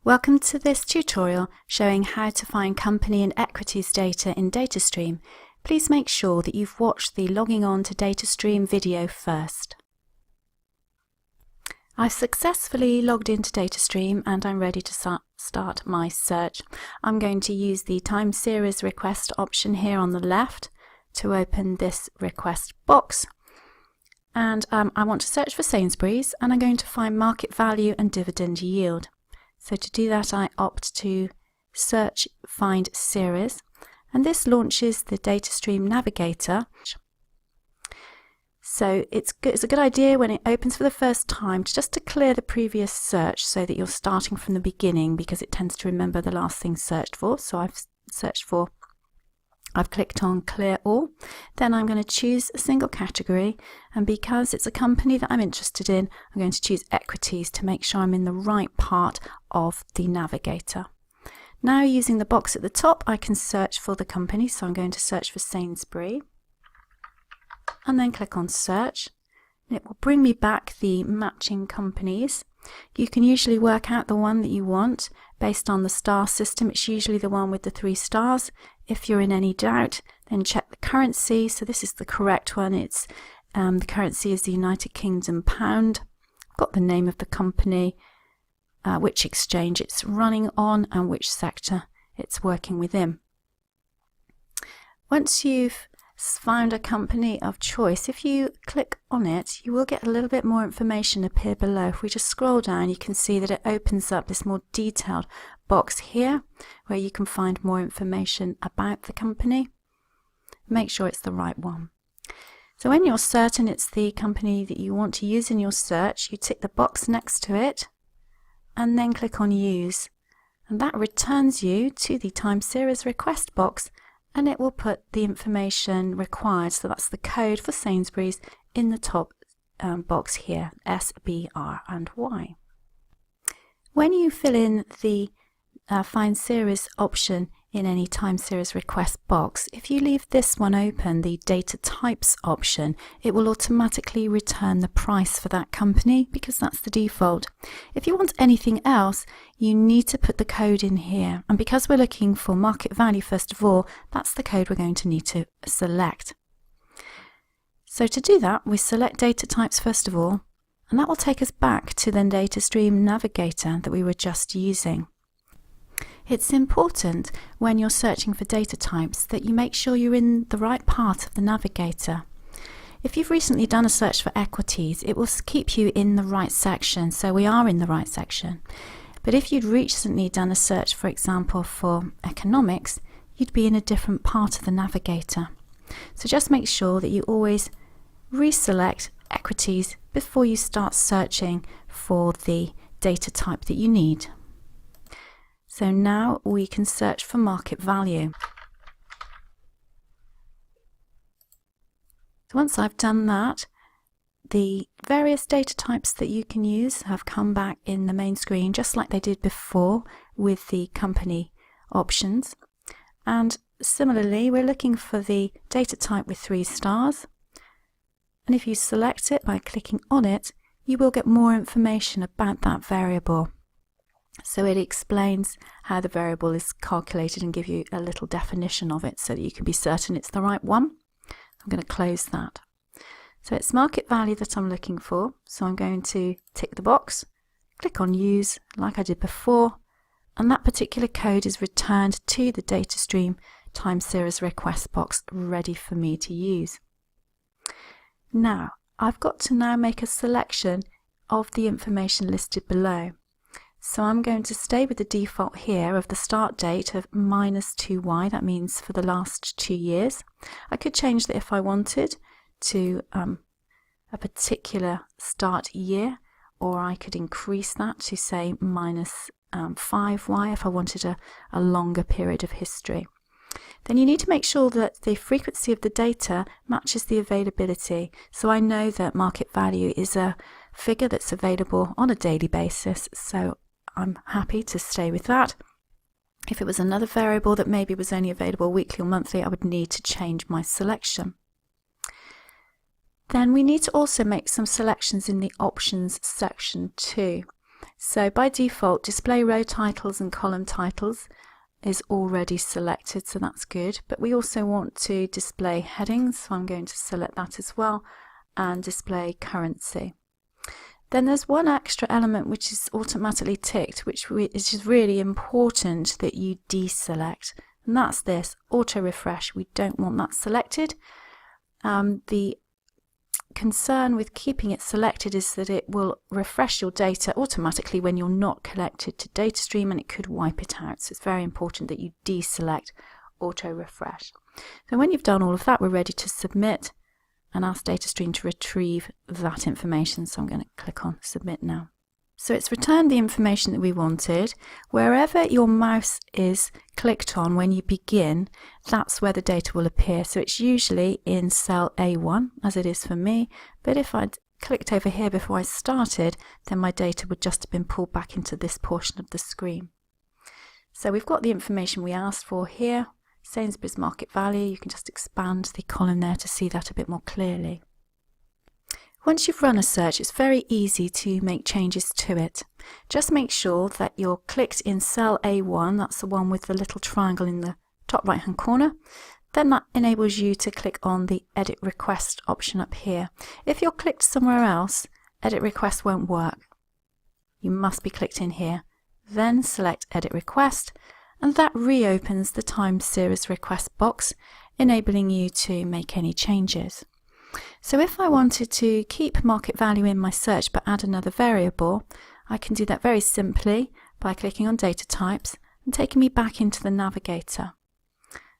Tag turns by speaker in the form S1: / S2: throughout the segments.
S1: Welcome to this tutorial showing how to find company and equities data in DATASTREAM. Please make sure that you've watched the logging on to DATASTREAM video first. I've successfully logged into DATASTREAM and I'm ready to start my search. I'm going to use the time series request option here on the left to open this request box. And I want to search for Sainsbury's, and I'm going to find market value and dividend yield. So to do that, I opt to search find series, and this launches the DATASTREAM navigator. So it's a good idea when it opens for the first time just to clear the previous search so that you're starting from the beginning, because it tends to remember the last thing searched for. So I've clicked on clear all. Then I'm going to choose a single category, and because it's a company that I'm interested in, I'm going to choose equities to make sure I'm in the right part of the navigator. Now, using the box at the top, I can search for the company. So I'm going to search for Sainsbury and then click on search. It will bring me back the matching companies. You can usually work out the one that you want based on the star system. It's usually the one with the 3 stars. If you're in any doubt, then check the currency. So this is the correct one. It's the currency is the United Kingdom pound. I've got the name of the company, which exchange it's running on, and which sector it's working within. Once you've found a company of choice, if you click on it, you will get a little bit more information appear below. If we just scroll down, you can see that it opens up this more detailed box here where you can find more information about the company. Make sure it's the right one. So when you're certain it's the company that you want to use in your search, you tick the box next to it and then click on use, and that returns you to the time series request box, and it will put the information required. So that's the code for Sainsbury's in the top box here, S, B, R and Y. When you fill in the find series option in any time series request box, if you leave this one open, the data types option, it will automatically return the price for that company because that's the default. If you want anything else, you need to put the code in here, and because we're looking for market value first of all, that's the code we're going to need to select. So to do that, we select data types first of all, and that will take us back to the DATASTREAM navigator that we were just using. It's important when you're searching for data types that you make sure you're in the right part of the navigator. If you've recently done a search for equities, it will keep you in the right section, so we are in the right section. But if you'd recently done a search, for example, for economics, you'd be in a different part of the navigator. So just make sure that you always reselect equities before you start searching for the data type that you need. So now we can search for market value. So once I've done that, the various data types that you can use have come back in the main screen, just like they did before with the company options. And similarly, we're looking for the data type with 3 stars. And if you select it by clicking on it, you will get more information about that variable. So it explains how the variable is calculated and give you a little definition of it so that you can be certain it's the right one. I'm going to close that. So it's market value that I'm looking for. So I'm going to tick the box, click on use like I did before, and that particular code is returned to the DATASTREAM time series request box ready for me to use. Now I've got to now make a selection of the information listed below. So I'm going to stay with the default here of the start date of -2y, that means for the last 2 years. I could change that if I wanted to a particular start year, or I could increase that to say -5y if I wanted a longer period of history. Then you need to make sure that the frequency of the data matches the availability. So I know that market value is a figure that's available on a daily basis, so I'm happy to stay with that. If it was another variable that maybe was only available weekly or monthly, I would need to change my selection. Then we need to also make some selections in the options section too. So by default, display row titles and column titles is already selected, so that's good. But we also want to display headings, so I'm going to select that as well, and display currency. Then there's one extra element which is automatically ticked, which is really important that you deselect, and that's this auto refresh. We don't want that selected. The concern with keeping it selected is that it will refresh your data automatically when you're not connected to DataStream, and it could wipe it out. So it's very important that you deselect auto refresh. So when you've done all of that, we're ready to submit and ask DataStream to retrieve that information. So I'm going to click on submit now. So it's returned the information that we wanted. Wherever your mouse is clicked on when you begin, that's where the data will appear. So it's usually in cell A1, as it is for me, but if I'd clicked over here before I started, then my data would just have been pulled back into this portion of the screen. So we've got the information we asked for here. Sainsbury's market value. You can just expand the column there to see that a bit more clearly. Once you've run a search, it's very easy to make changes to it. Just make sure that you're clicked in cell A1, that's the one with the little triangle in the top right hand corner. Then that enables you to click on the edit request option up here. If you're clicked somewhere else, edit request won't work. You must be clicked in here. Then select edit request, and that reopens the time series request box, enabling you to make any changes. So if I wanted to keep market value in my search but add another variable, I can do that very simply by clicking on data types and taking me back into the navigator.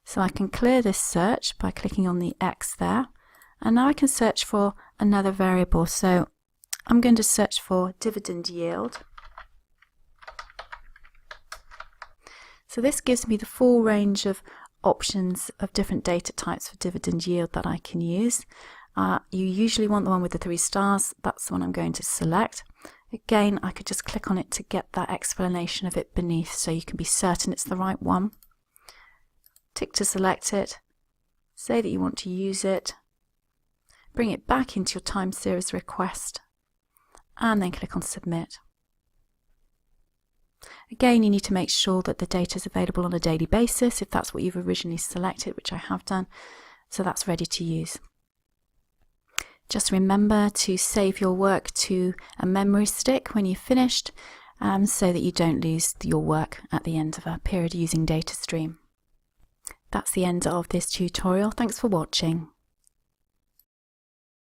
S1: So I can clear this search by clicking on the X there, and now I can search for another variable. So I'm going to search for dividend yield. So this gives me the full range of options of different data types for dividend yield that I can use. You usually want the one with the 3 stars. That's the one I'm going to select. Again, I could just click on it to get that explanation of it beneath, so you can be certain it's the right one. Tick to select it, say that you want to use it, bring it back into your time series request, and then click on submit. Again, you need to make sure that the data is available on a daily basis if that's what you've originally selected, which I have done, so that's ready to use. Just remember to save your work to a memory stick when you've finished, so that you don't lose your work at the end of a period using DataStream. That's the end of this tutorial. Thanks for watching.